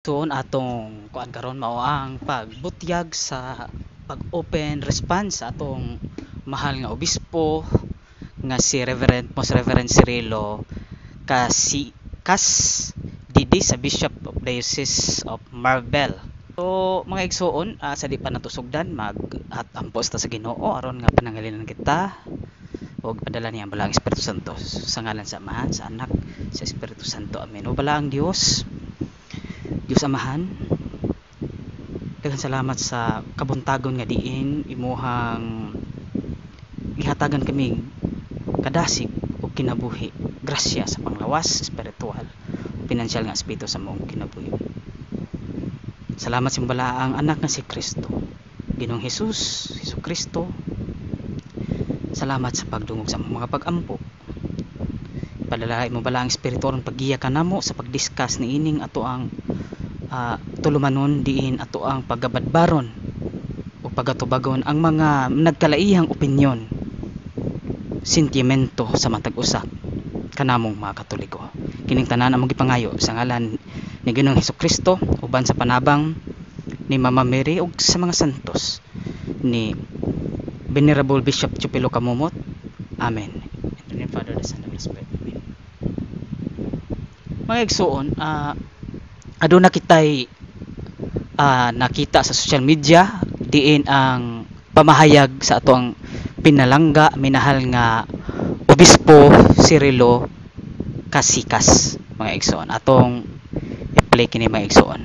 Soon atong kuan karon mao ang pagbutyag sa pag-open response sa atong mahal nga obispo nga si Most Reverend Cirilo Kas Didi sa Bishop of Diocese of Marbel. So mga igsoon, sa di pa natusugdan mag-ampos ta sa Ginoo aron nga panangalinan kita og padala niya ang balang Espiritu Santo sa ngalan sa Amahan, sa Anak, sa Espiritu Santo. Amen. O bala ang Dios Amahan, daghang salamat sa kabuntagon nga diin imuhang ihatagan kami kadasig o kinabuhi, grasya sa panglawas espiritual, pinansyal nga espiritu sa mong kinabuhi. Salamat sa balaang anak nga si Kristo, Ginoong Hesus Kristo. Salamat sa pagdungog sa mga pag-ampo. Padala mo balaang espiritu ron paggiya kanamo sa pagdiscuss ni ining ato ang tulumanon diin ato ang paggabadbaron o pagatubagon ang mga nagkalaihang opinyon, sentimento sa matag usa kanamong mga Katoliko. Kining tanan among gipangayo sa ngalan ni Ginoong Hesukristo, uban sa panabang ni Mama Mary ug sa mga santos ni Venerable Bishop Chupilo Kamumot. Amen. In the name of the Father, the Son, and the Spirit. Amen. Mga igsoon, aduna kitay nakita sa social media diin ang pamahayag sa ato ang pinalangga minahal nga obispo Cirilo Kasikas. Mga igsoon, atong i-play kini mga igsoon.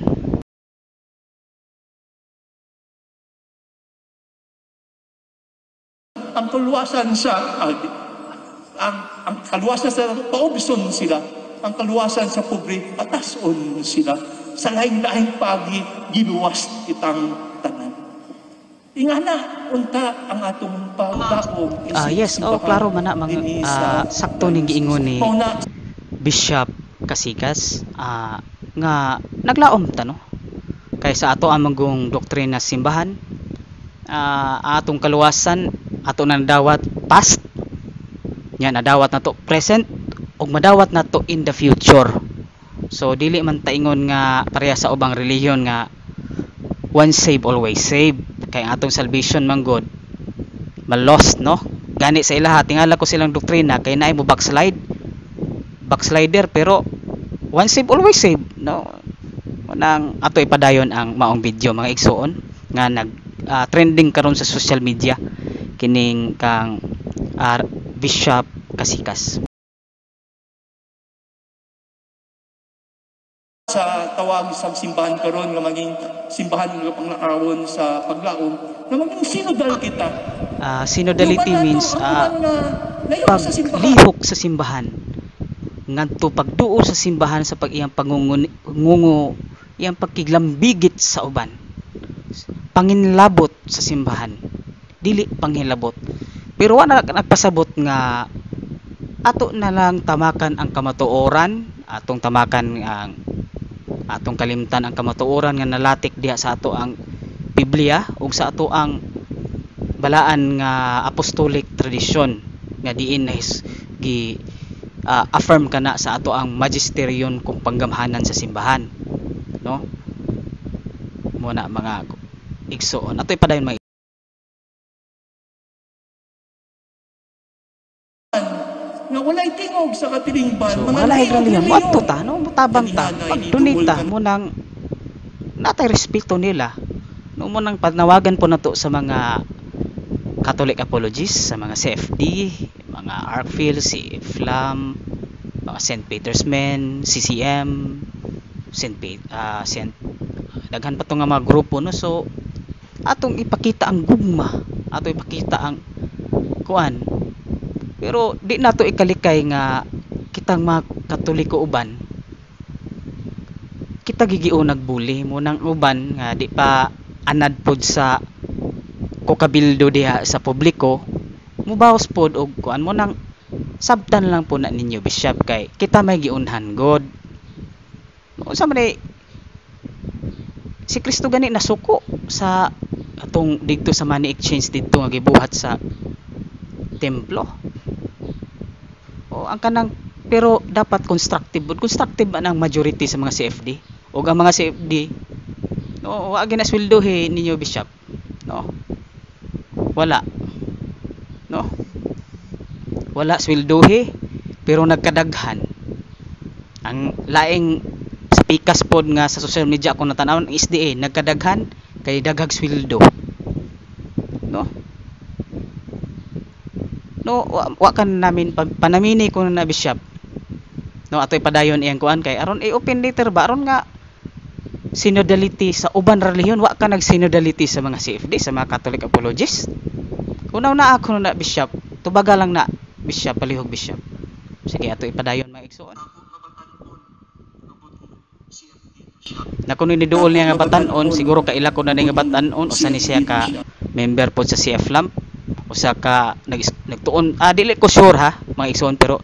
Ang kaluwasan sa ang kaluwasan sa paubison sila, ang kaluwasan sa pobre patason sila, sa laing-laing pagi giluwas kitang tanan. Ingana unta ang atong pagdaog. Yes, klaro man na mga sakto ning giingon ni Bishop Kasikas nga naglaom ta no kay sa ato ang magong doktrina simbahan, atong kaluwasan ato na nadawat past nya, nadawat na to present ug madawat na to in the future. So dili man ta ingon nga pareha sa ubang relihiyon nga once save always save, kay atong salvation man god ma-lost no. Gani sa ilaha tingala ko silang doktrina kay naay mo backslider pero once save always save no. Nang ato ipadayon ang maong video mga igsoon nga nag trending karon sa social media kining kang Bishop Kasikas. Sa tawag sa simbahan karon nga maging simbahan nga panglakaron sa paglaom nga maging sinodal kita. Synodality means paglihok sa simbahan, ngadto pagduo sa simbahan sa pag-iyang pangungungo, iyang pagkiglambigit sa uban, panginlabot sa simbahan, dili panghilabot. Pero wala nagpasabot nga ato na lang tamakan ang kamatuoran, atong tamakan ang atong kalimtan ang kamatuoran nga nalatik diha sa ato ang Biblia ug sa ato ang balaan nga apostolic tradition nga diin na gi affirm kana sa ato ang magisterium kung panggamhanan sa simbahan no. Muna mga igsoon ato ipadayon mga nga walay tingog sa katilingban. So mga lahig relihiyon mo adto ta no, mutabang ta pagdunita mo nang natay respeto nila no, mo nang panawagan po nato sa mga Catholic apologists, sa mga CFD, mga ArcPhil, si Flam, mga St. Peter's Men, CCM, daghan pa to nga mga grupo no. So atong ipakita ang gugma, atong ipakita ang kuan, pero di nato ikalikay nga kitang mga Katoliko uban kita gigiun nagbuli mo nang uban nga di pa anad pod sa kokabildo diha sa publiko, mubawas pod og kuan mo nang sabtan lang po na ninyo Bishop kay kita may giunhan god. Unsa man si Kristo gani nasuko sa atong didto sa money exchange didto nga gibuhat sa templo. O ang kanang pero dapat constructive man ang majority sa mga CFD ug ang mga CFD no wa gyud na sweldohi ninyo bishop no wala no wala sweldohi pero nagkadaghan ang laing pikas pod nga sa social media ako natanawon ang SDA nagkadaghan kay daghag sweldo no wa kan namin panamini ko na bishop no atoy padayon iyang kuan kay aron i-open later ba aron nga synodality sa uban relihiyon wa ka nag synodality sa mga CFD sa mga Catholic apologists unaw na ako na bishop tubaga lang na bishop palihog bishop sige atoy padayon mga igsoon na kung iniduol niya nga batanon siguro kaila ko na nga batanon usa ni siya ka member pod sa CF Lamp usa ka nagtuon dili ko sure ha mga igsoon pero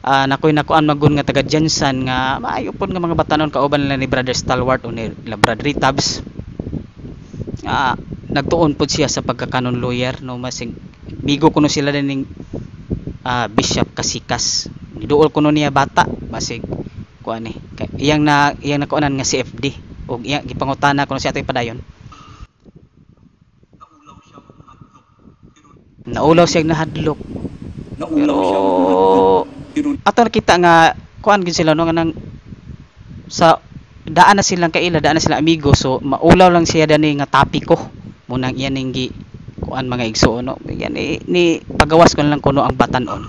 nakoy nakuan magun nga taga Jensen nga maayo pod nga mga batanon kauban nila ni Brother Stalwart o ni Brother Ritabs nagtuon pod siya sa pagkakanon lawyer no masing bigo kuno sila ning Bishop Kasikas niduol kuno niya bata masig kuan ni iyang nakuanan nga CFD ug iyang gipangutana kuno siya atoy padayon naulaw siya nahadlok pero ato nakita nga kuan gid sila no nga nang sa daan na silang kaila daan na silang amigo so maulaw lang siya dani nga topiko munang iyan ning gi kuan mga igsoon no yan ni pagawas ko lang kuno ang batanon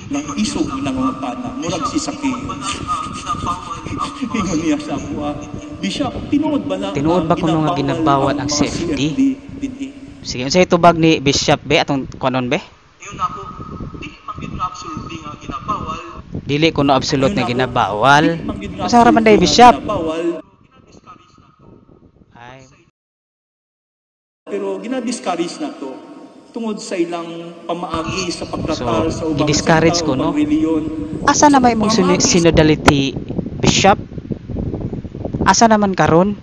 nang isog nang utana murag sisaki ingon niya sa ako Bishop tinuod ba kuno nga ginabawal ang CFD sige unsay tubag ni Bishop be atong kunon be yun ako dili man gid absolute nga ginabawal dili kuno absolute nga ginabawal usa ra man day Bishop ay pero ginadiscourage na to tungod sa ilang pamaagi sa pagtratar sa ubang i-discourage ko no asa na may mong synodality Bishop asa naman karon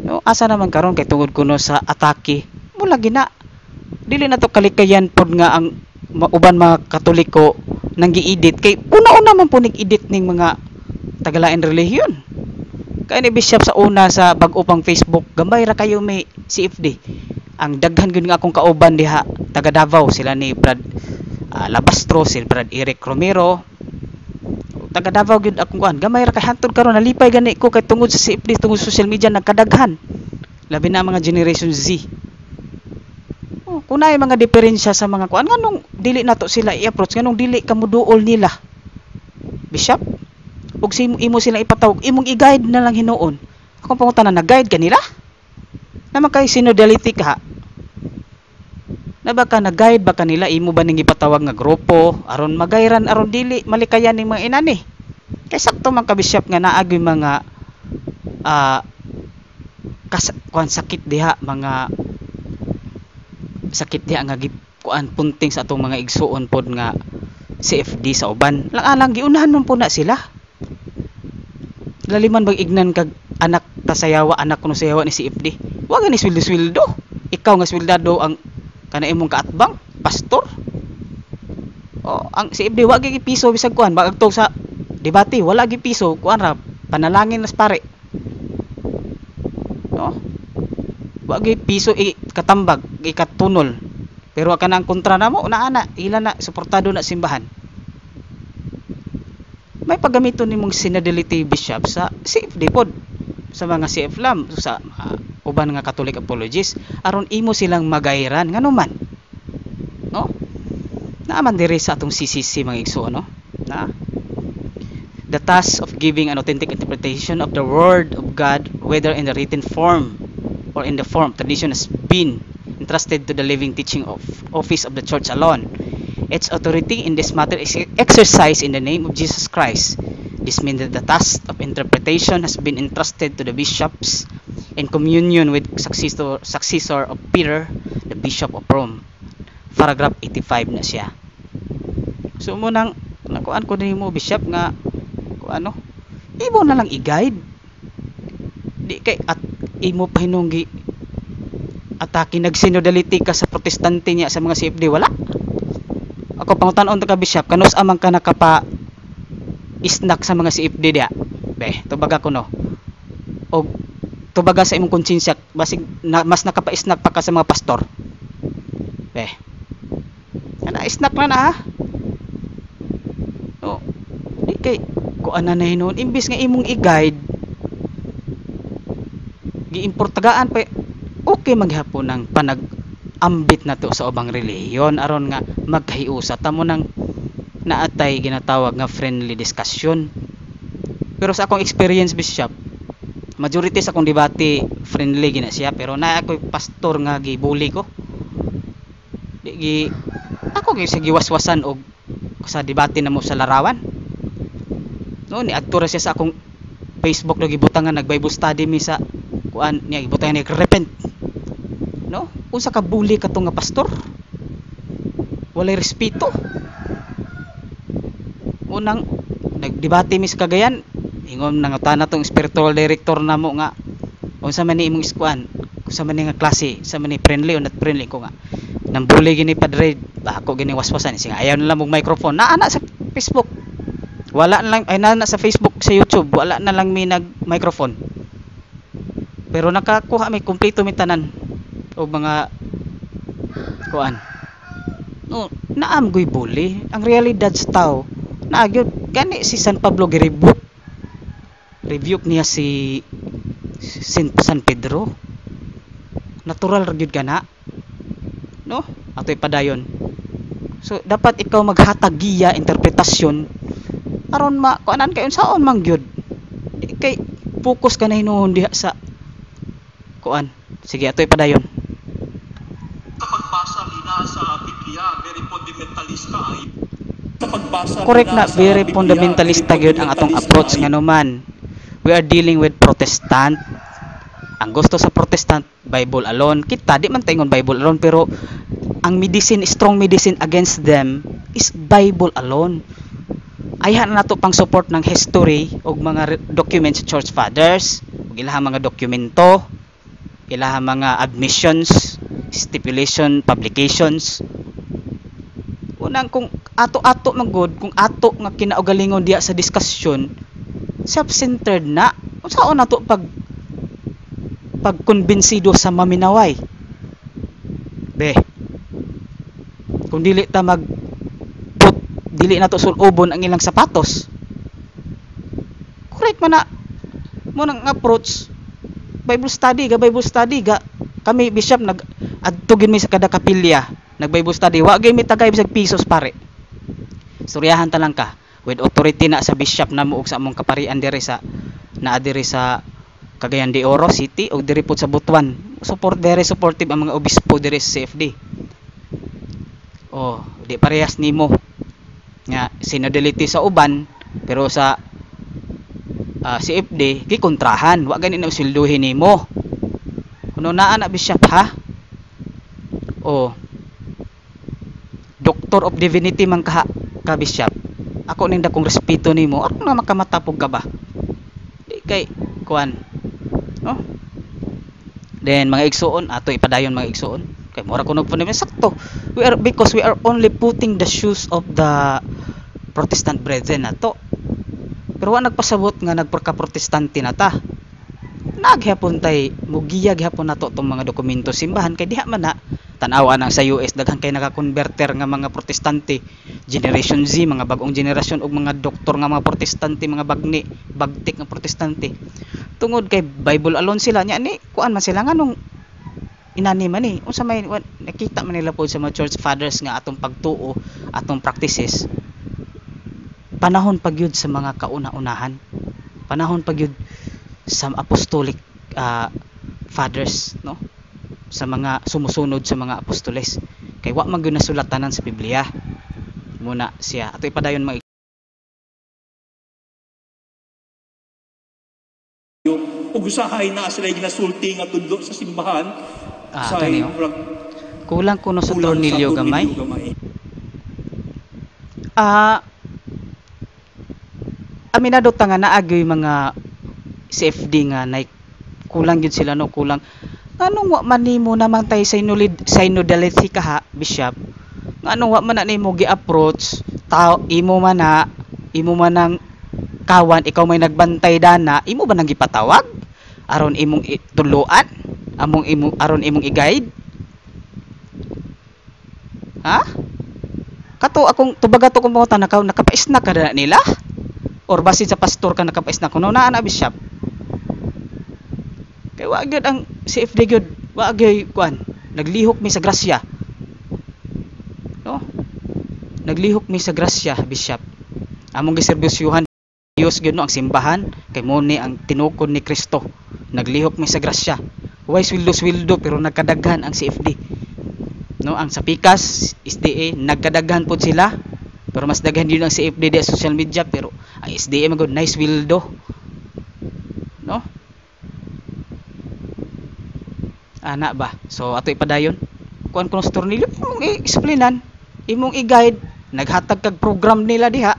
no asa naman karon kay tungod kuno sa atake mula gina dili na to kalikayan pod nga ang uban mga Katoliko nang gi-edit kay una-una man po nig-edit ning mga tagalain relihiyon kay ni Bishop sa una sa bag-o pang Facebook gambay ra kayo may CFD ang daghan gyud nga akong kauban diha taga Davao sila ni Brad Labastro si Brad Eric Romero taga Davao gyud akong kuan gamay ra kay hantod karon nalipay gani ko kay tungod sa CFD tungod sa social media nagkadaghan labi na mga generation Z kunay mga diferensya sa mga kuan nganong dili nato sila i-approach nganong dili kamuduol nila Bishop ug imo sila ipatawag imong i-guide na lang hinuon akong pangutana nag-guide kanila naman kay synodality ka na baka nag-guide ba kanila imo ba ning ipatawag nga grupo aron magayran aron dili malikayan ning mga inani kay sakto man ka Bishop nga naagi mga kuan sakit diha mga sakit diha nga kuan punting sa atong mga igsuon pod nga CFD sa uban lang giunahan man po na sila laliman bag ignan kag anak ta sayawa anak kuno sayawa ni CFD wa gani sweldo ikaw nga sweldado ang kana imong kaatbang pastor ang CFD wa gyud piso bisag kuan bagto sa debate wala gyud piso kuan ra panalangin nas pare no wa gyud piso katambag ikatunol pero kanang kontra namo ana ila na suportado na simbahan may paggamiton nimong synodality Bishop sa CFD pod sa mga CF Lamp sa uban nga Catholic apologists aron imo silang magayran ngano man no naaman diri sa atong CCC mga igsoon no na the task of giving an authentic interpretation of the word of God whether in the written form or in the form tradition has been entrusted to the living teaching of office of the church alone. Its authority in this matter is exercised in the name of Jesus Christ. This means that the task of interpretation has been entrusted to the bishops in communion with successor of Peter, the Bishop of Rome. Paragraph 85 na siya. So munang nakuan ko nimo Bishop nga ano, imo na lang i-guide. Di kay at imo pa hinunggi atake nagsinodality ka sa protestante niya sa mga CFD wala. Ako pangutan-on to ka bishop, kanus amang ka nakapa isnak sa mga CFD dia. Be, tubaga ko no. O tubaga sa imong konsensya, basig mas nakapa-isnak pa ka sa mga pastor. Be. Ana isnak na ha. O, di kay kuan na hinon imbis nga imong i-guide giimportagaan pa okay maghapon ng panag-ambit na to sa ubang relihiyon aron nga magkahiusa tamo nang naatay ginatawag nga friendly discussion. Pero sa akong experience bishop, majority sa akong debate friendly gina siya, pero na ako'y pastor nga gibuli ko. Ako gi giwaswasan og sa debate namo sa larawan. No ni adto siya sa akong Facebook do gibutangan nag Bible study mi sa kuan niya gibutangan ni repent. No? Unsa ka bully ka nga pastor? Walay respeto. Unang nagdebate mi sa Cagayan, ingon nangutana tong spiritual director namo nga unsa man ni imong iskuan, unsa man ni nga klase, unsa man ni friendly o not friendly ko nga. Nang bully gini padre, ako gini waswasan singa ayaw na lang mong microphone. Naa sa Facebook. Wala na lang ay na sa Facebook, sa YouTube, wala na lang mi nag microphone. Pero nakakuha may kumpleto mi tanan o mga kuan. No, naam goy bully. Ang realidad sa tao, nagyod gani si San Pablo gi-rebuke. Rebuke niya si San Pedro. Natural ra gyud kana. No? Atoy padayon. So dapat ikaw maghatag giya interpretasyon aron kuanan kay unsaon man gyud. Kay focus ka na hinuon diha sa kuan. Sige atoy padayon. Pagbasa nila sa Biblia, very fundamentalista ay sa pagbasa Correct nila na, sa very Biblia, fundamentalista gyud ang atong approach nga naman. We are dealing with Protestant. Ang gusto sa Protestant, Bible alone. Kita di man taingon Bible alone, pero ang medicine, strong medicine against them is Bible alone. Ayhan na nato pang support ng history og mga documents sa church fathers, ug ilahang mga dokumento, ilahang mga admissions, stipulation, publications. Unang kung ato-ato magod, kung ato nga kinaugalingon diya sa discussion, self-centered na. Unsaon nato pagkonbensido sa maminaway? Be. Kung dili ta dili na to sulubon ang ilang sapatos. Correct man na mo nang approach Bible study ga kami bishop adtugin mi sa kada kapilya nag Bible study wa gyud mi tagay bisag pisos pare. Istoryahan ta lang ka with authority na sa bishop namo ug sa among kaparian diri sa Cagayan de Oro City ug diri pod sa Butuan. Very supportive ang mga obispo diri sa CFD. Oh, di parehas nimo nga synodality sa uban pero sa CFD gikontrahan wa gani na usilduhin nimo kuno naa na bishop ha o Doctor of Divinity man ka bishop ako ning dakong respeto nimo ako nga makamatapog ka ba di kay kuan no then mga igsuon ato ipadayon mga igsuon kay mura ko nagpunit sakto because we are only putting the shoes of the Protestant brethren nato. Pero wa nagpasabot nga nagpagka-protestante na ta. Naghapon tay mugiya gihapon nato tong mga dokumento simbahan kay diha man na tan-awa nang sa US daghan kay naka-converter nga mga protestante, Generation Z, mga bagong generasyon ug mga doktor nga mga protestante, mga bagtik nga protestante. Tungod kay Bible alone sila nya ni kuan man sila nganong inani man ni unsa may nakita man nila pod sa mga church fathers nga atong pagtuo, atong practices. Panahon pagyud sa mga kauna-unahan, panahon pagyud sa apostolic fathers, no, sa mga sumusunod sa mga apostoles kay wa man gyud nasulatanan sa Biblia muna siya ato ipadayon mga ug usahay na sila ginasulti nga tudlo sa simbahan sa kulang kuno sa tornilyo gamay. Aminado ta nga naagay mga CFD nga kulang gyud sila no kulang anong wa man nimo naman tay synodality ka ha bishop Ngano wa man na nimo gi-approach, imo man ang kawan, ikaw may nagbantay dana, imo ba nang gipatawag aron imong tuluan, aron imong i-guide? Ha? Kato akong tubaga to kung mga nakapaisna ka na nila? Or basin sa pastor ka nakapaisna kuno na ana bishop? Kay wa gyud ang CFD gyud, wa gyud kuan, naglihok mi sa grasya. No? Naglihok mi sa grasya, bishop. Among giserbisyuhan Dios gyud no ang simbahan, kay mo ni ang tinukod ni Kristo. Naglihok mi sa grasya. Way sweldo pero nagkadaghan ang CFD. No, ang sa Pikas, SDA nagkadaghan pod sila. Pero mas daghan din ang CFD di social media, pero ang SDA magud nice sweldo. No? Ana ba? So ato ipadayon. Kuan kuno sa tornilyo, imong i-explainan, imong i-guide, naghatag kag program nila diha.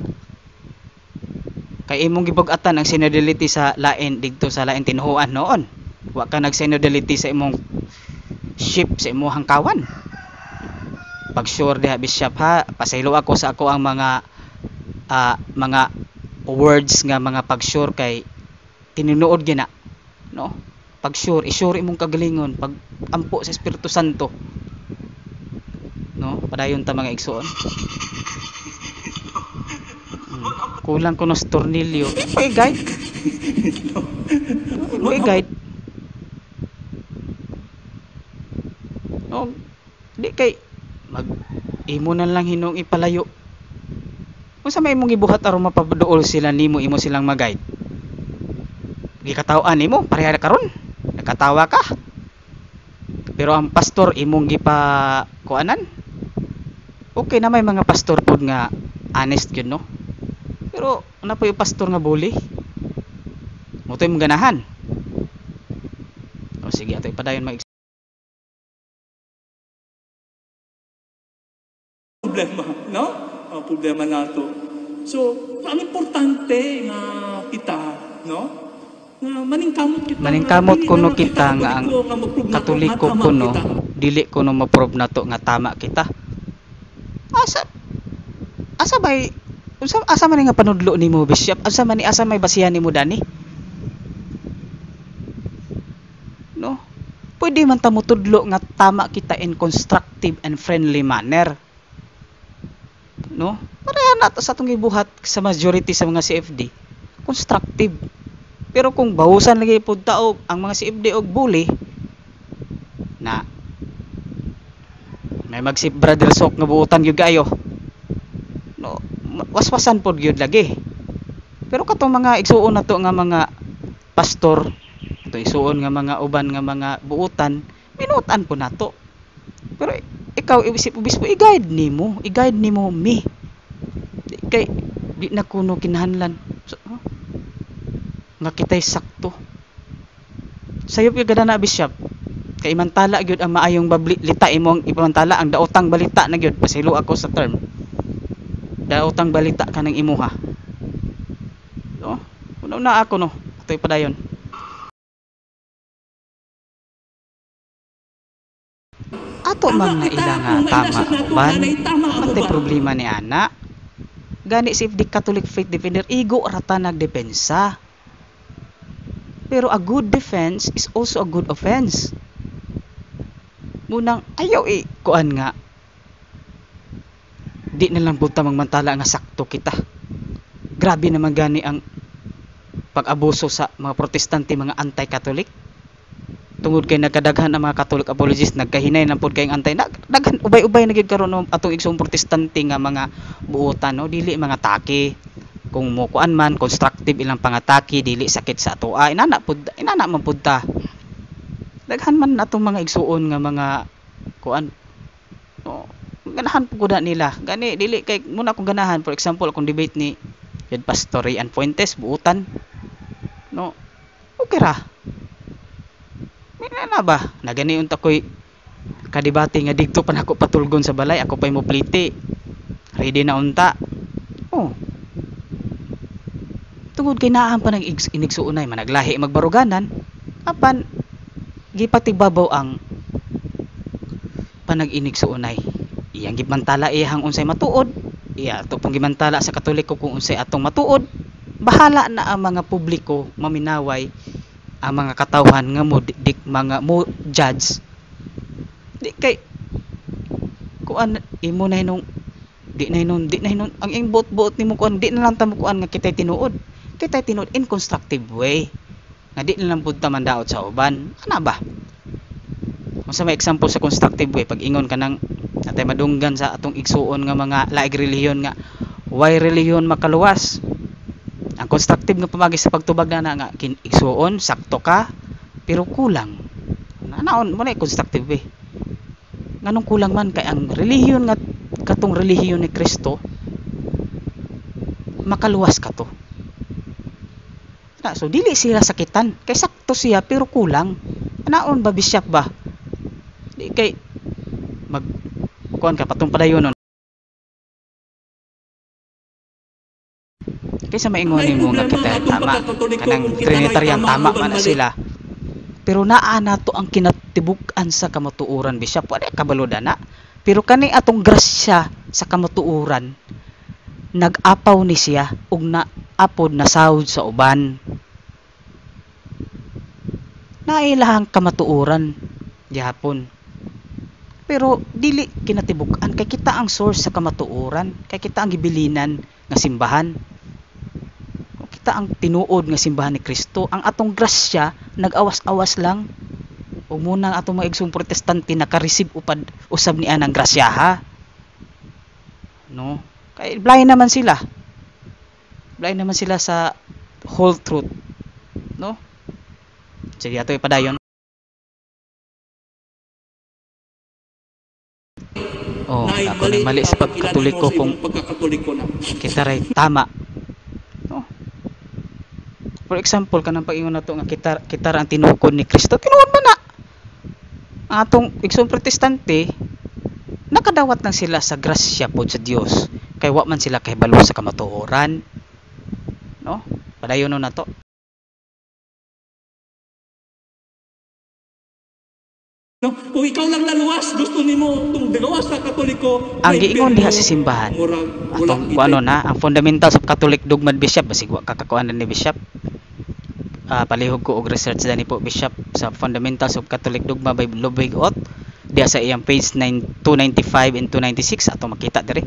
Kay imong gibug-atan ang synodality sa lain didto sa lain tinuhuan noon. Wa ka nag-synodality sa imong ship sa imong kawan. Pag sure diha bishop ha, pasaylo ako sa ako ang mga words nga mga pag-sure kay tinunood gina, no? Pag sure, i-sure imong kagalingon, pag ampo sa Espiritu Santo. No? Padayon ta mga igsoon. Kulang ko no sa tornilyo. Imo i-guide. Imo i-guide. No, di kay imo na lang hinong ipalayo. Unsa may imong gibuhat aron mapaduol sila nimo, imo silang mag-guide? Gikataw-an nimo pareha karon. Nakatawa ka. Pero ang pastor imong gipa kuanan. Okay na may mga pastor pod nga honest gyud no. Pero ana po yung pastor nga bully. Motoy mong ganahan. O sige ato ipadayon mag problema, no? Ang problema nato. So, ang importante nga kita, no? Nga maningkamot kuno kita nga ang Katoliko kuno dili kuno ma-prove nato nga tama kita. Asa bay asa man nga panudlo nimo bishop? Asa may basihan nimo dani? No? Pwede man ta mo tudlo nga tama kita in constructive and friendly manner. No? Pareha na sa atong gibuhat sa majority sa mga CFD, constructive. Pero kung bahusan lagi pud taog ang mga CFD og bully na may magsip brother sok nga buutan gyud kayo. No, waswasan pod gyud lagi. Pero katong mga igsuon nato nga mga pastor, to isuon nga mga uban nga mga buutan, minutan po nato. Pero ikaw isip obispo i-guide nimo me. Kay di na kuno kinahanglan. So, nga kitay sakto. Sayop gyud gada na bishop. Kay imantala gyud ang maayong balita imong ipamantala ang daotang balita na gyud, pasilo ako sa term. Daotang balita kanang imuha. No? Kuno na ako no. Atoy padayon. Ato man na ila nga tama uban, matay problema ni ana. Gani si the Catholic Faith Defender igo rata nagdepensa. Pero a good defense is also a good offense. Munang ayaw kuan nga di na lang punta magmantala nga sakto kita. Grabe naman gani ang pag-abuso sa mga protestante, mga anti-Catholic. Tungod kay nagkadaghan ang mga Catholic apologists, nagkahinay na pod kay antay daghan ubay-ubay na gyud karon no, atong igsong protestante nga mga buotan no, dili mga take. Kung mo kuan man constructive ilang pangatake, dili sakit sa atoa, inana man pud ta. Daghan man atong mga igsuon nga mga kuan no, ganahan pud nila. Gani dili kay muna akong ganahan, for example akong debate ni Pastor Rian Fuentes buutan no, okay ra. Na ba? Nagani unta koy kadibate nga didto pa nako patulgon sa balay, ako pay mo plite. Ready na unta. Oh. Tungod kay naahan pa nag inigsuunay managlahi magbaruganan, apan gipatibabaw ang panag-inigsuunay. iyang gimantala iyang unsay matuod, iya to pong gimantala sa Katoliko kung unsay atong matuod. Bahala na ang mga publiko maminaway ang mga katawhan nga mo mga mo judge. Di kay kuan imo na hinung di na hinung ang ing buot nimo kuan di na lang ta mo kuan nga kitay tinuod in constructive way nga di na lang pud ta mandaot sa uban ana ba. Unsa may example sa constructive way pag ingon ka nang natay madunggan sa atong igsuon nga mga laig relihiyon nga why relihiyon makaluwas. Ang constructive nga pamagi sa pagtubag na nga igsuon sakto ka pero kulang naon mo na constructive way. Nganong kulang man kay ang relihiyon nga katong relihiyon ni Kristo makaluwas ka to. So dili sila sakitan kay sakto siya pero kulang. Naon ba bishop ba? Di kay mag kuan ka patong padayon. Kaysa maingon mo nga kita tama kanang Trinitarian tama man na sila. Pero naa nato ang kinatibuk-an sa kamatuoran bishop wala kabalo na. Pero kani atong grasya sa kamatuoran nag-apaw ni siya ug naapod na sahod sa uban. Nailahang kamatuoran gihapon. Pero dili kinatibuk-an kay kita ang source sa kamatuoran, kay kita ang gibilinan nga simbahan. Kita ang tinuod nga simbahan ni Kristo. Ang atong grasya nag-awas-awas lang. O muna ang atong mga igsong protestante naka-receive usab niya ng grasya ha. No? Kay blind naman sila. Blind naman sila sa whole truth. No? Sige ato ipadayon. Oh, ako na mali sa pagkatoliko kung kita ray tama. For example, kanang pag-ingon nato nga kita ang tinukod ni Kristo, tinuod man na. Ang atong igsong protestante, nakadawat lang sila sa grasya pod sa Dios. Kay wa man sila kahibalo sa kamatuoran. No? Padayon na to. No, kung ikaw lang laluwas, gusto nimo itong dagawas sa Katoliko. Ang giingon diha sa simbahan. Atong ano na, ang fundamentals of Catholic dogma Bishop, basig wa kakakuanan ni Bishop. Palihog ko og research dani po Bishop sa Fundamentals of Catholic Dogma by Ludwig Ott diya sa iyang page 295 and 296 ato makita diri.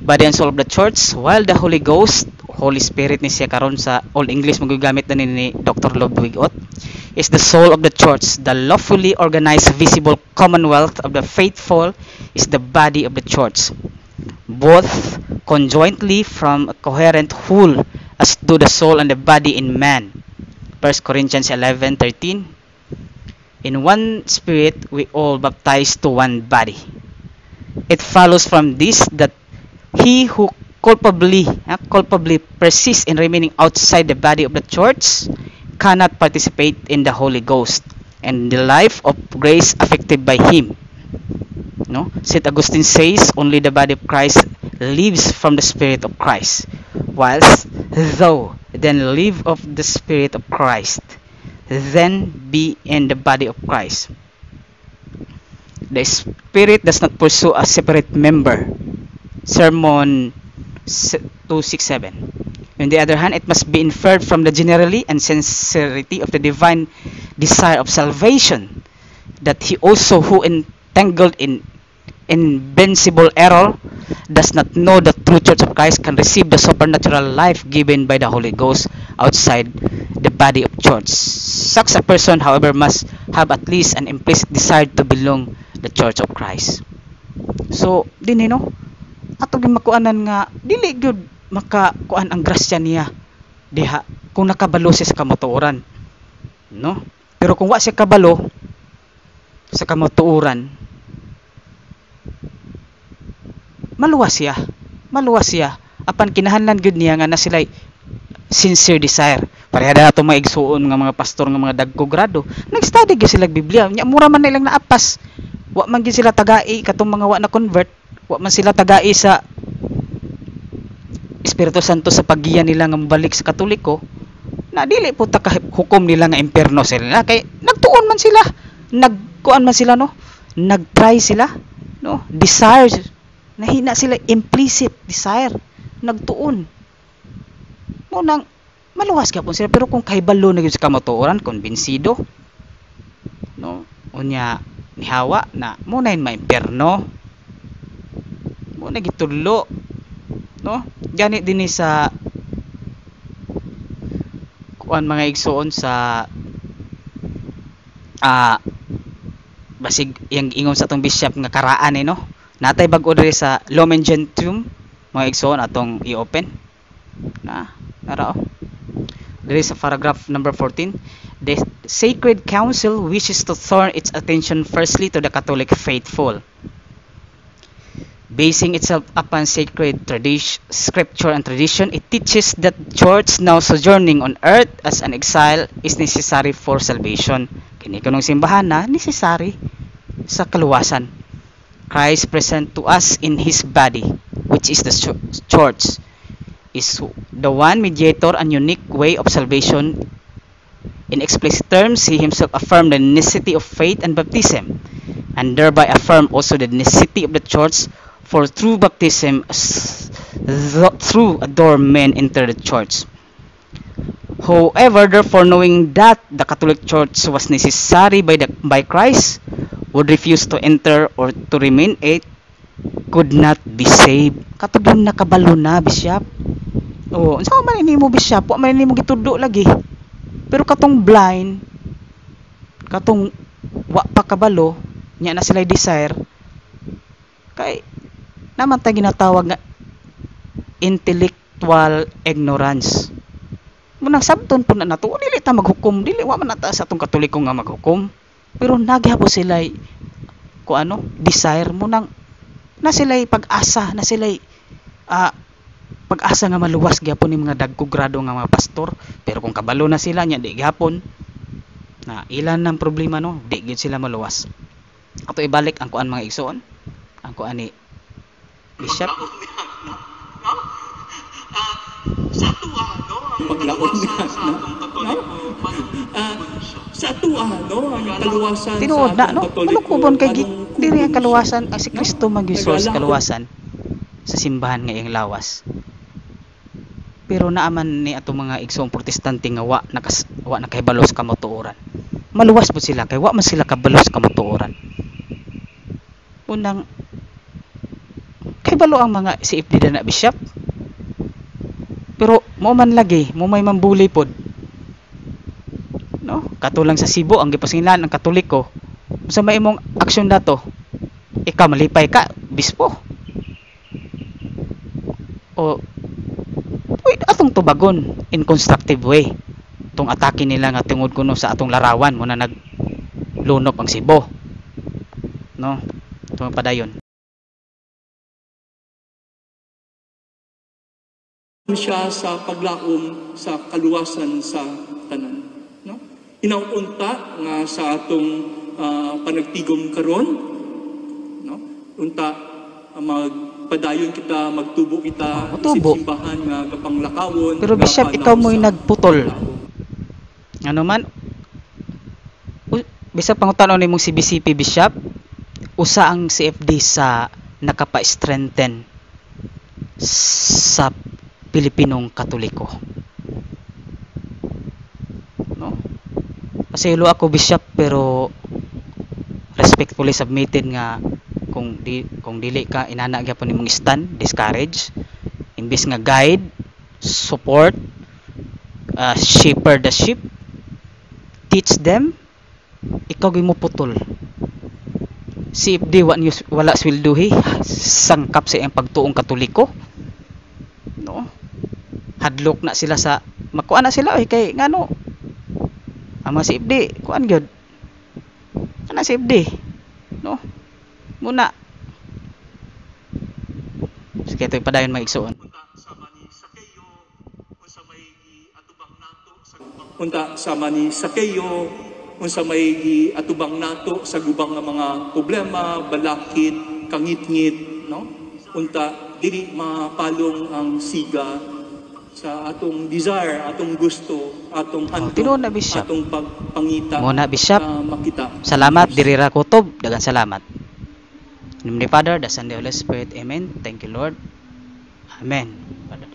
Body and soul of the church, while the Holy Ghost, Holy Spirit ni siya karon sa Old English magagamit na ni Dr. Ludwig Ott, is the soul of the church, the lawfully organized visible commonwealth of the faithful is the body of the church, both conjointly from a coherent whole as do the soul and the body in man. 1 Corinthians 11:13. In one spirit we all baptized to one body. It follows from this that he who culpably persists in remaining outside the body of the church cannot participate in the Holy Ghost and the life of grace affected by him. No? St. Augustine says only the body of Christ lives from the Spirit of Christ, whilst thou then live of the Spirit of Christ, then be in the body of Christ. The Spirit does not pursue a separate member. Sermon 267. On the other hand, it must be inferred from the generality and sincerity of the divine desire of salvation that he also who entangled in invincible error does not know the true church of Christ can receive the supernatural life given by the Holy Ghost outside the body of church. Such a person, however, must have at least an implicit desire to belong the church of Christ. So, dinhi no? Ato gimakuanan nga dili gyud makakuan ang grasya niya diha kung nakabalo siya sa kamatuoran. No? Pero kung wa siya kabalo sa kamatuoran, maluwas siya apan kinahanglan gyud niya nga na sila sincere desire. Pareha na ato mga igsuon nga mga pastor nga mga dagko grado nag-study gyud sila Biblia nya mura man nilang naapas, wa man gyud sila tagai katong mga wa na convert, wa man sila tagai sa Espiritu Santo sa paggiya nila nga mobalik sa Katoliko, na dili po ta hukom nila nga impierno sila kay nagtuon man sila, nagkuan man sila no, nagtry sila no, desire Nahina sila implicit desire, nagtuon. Mo nang maluwas gyapon sila, pero kung kahibalo na gyud sa kamatuoran, konbensido, no? Unya ni Hawa na mo na maimperno. Mo na gitudlo, no? Gani dinhi sa kuan mga igsoon sa basig yang ingon sa atong bishop nga karaan no. Natay bag-o diri sa Lumen Gentium mga igsoon atong i-open na nara diri sa paragraph number 14. The Sacred Council wishes to turn its attention firstly to the Catholic faithful, basing itself upon sacred tradition, scripture and tradition. It teaches that church now sojourning on earth as an exile is necessary for salvation. Kini kanong simbahan na necessary sa kaluwasan. Christ present to us in His body, which is the church, is the one mediator and unique way of salvation. In explicit terms, He Himself affirmed the necessity of faith and baptism, and thereby affirmed also the necessity of the church. For through baptism, through a door men enter the church. However, therefore, knowing that the Catholic Church was necessary by Christ, would refuse to enter or to remain it, could not be saved. Katong yung nakabalo na, Bishop. Oo, saan man mo, Bishop? Wa man mo gitudlo lagi. Pero katong blind, katong wa pa kabalo, nya na sila desire, kay naman tayo ginatawag nga intellectual ignorance. Munang sabton po na nato, dili ta maghukom, dili wa man nata sa atong Katoliko nga maghukom. Pero naghabo sila ko ano, desire mo nang na sila pag-asa, na sila pag-asa nga maluwas gyapon ni mga dagko grado nga mga pastor. Pero kung kabalo na sila nya di gyapon na ilan ng problema no, di gyud sila maluwas. Ato ibalik ang kuan mga igsoon, ang kuan ni Bishop. Sa tuwa, no? Paglaon niya, no? Sa tuwa, no? Ang kaluwasan tinuod sa na, atong no? Katoliko. Ano kubon kay diri ang kaluwasan, si Kristo mag-resource kaluwasan sa simbahan nga iyang lawas. Pero naaman ni atong mga igsoong protestante nga wa nakahibalo sa kamatuoran. Maluwas po sila kay wa man sila kabalo sa kamatuoran. Unang kahibalo ang mga CFD na Bishop. Pero mo man lagi, mo may mambuli pod. No? Katulang sa Cebu ang gipasinlan ang Katoliko. Sa may imong aksyon dato, ikaw malipay ka, bispo. O wait, atong tubagon in constructive way. Itong atake nila nga tungod kuno sa atong larawan mo na naglunok ang Cebu. No? Itong padayon. Siya sa paglaom sa kaluwasan sa tanan, no? Inaunta nga sa atong panagtigom karon, no? Unta magpadayon kita, magtubo kita sa simbahan nga kapanglakawon. Pero Bishop, ikaw mo'y nagputol. Ano man? Bisag pangutanon nimong CBCP Bishop, usa ang CFD sa nakapa-strengthen sa Pilipinong Katoliko. No? Pasaylo ako Bishop, pero respectfully submitted nga kung dili ka inana gyapon nimong stand, discourage, imbis nga guide, support, shepherd the sheep, teach them, ikaw gyud mo putol. CFD wala swelduhi, sangkap sa iyang pagtuong Katoliko. No? Hadlok na sila sa makuha na sila kay ngano ang mga CFD kuan gyud ana CFD, no? Muna sige ito padayon maigsoon. Unta sa mani sakeyo unsa may giatubang nato sa gubang nga mga problema, balakid, kangit-ngit, no? Unta dili mapalong ang siga sa atong desire, atong gusto, atong handog, atong pagpangita Muna Bishop, makita. salamat diri ra kutob, daghang salamat. In the name of the Father, the Son, and the Holy Spirit. Amen. Thank you, Lord. Amen. Father.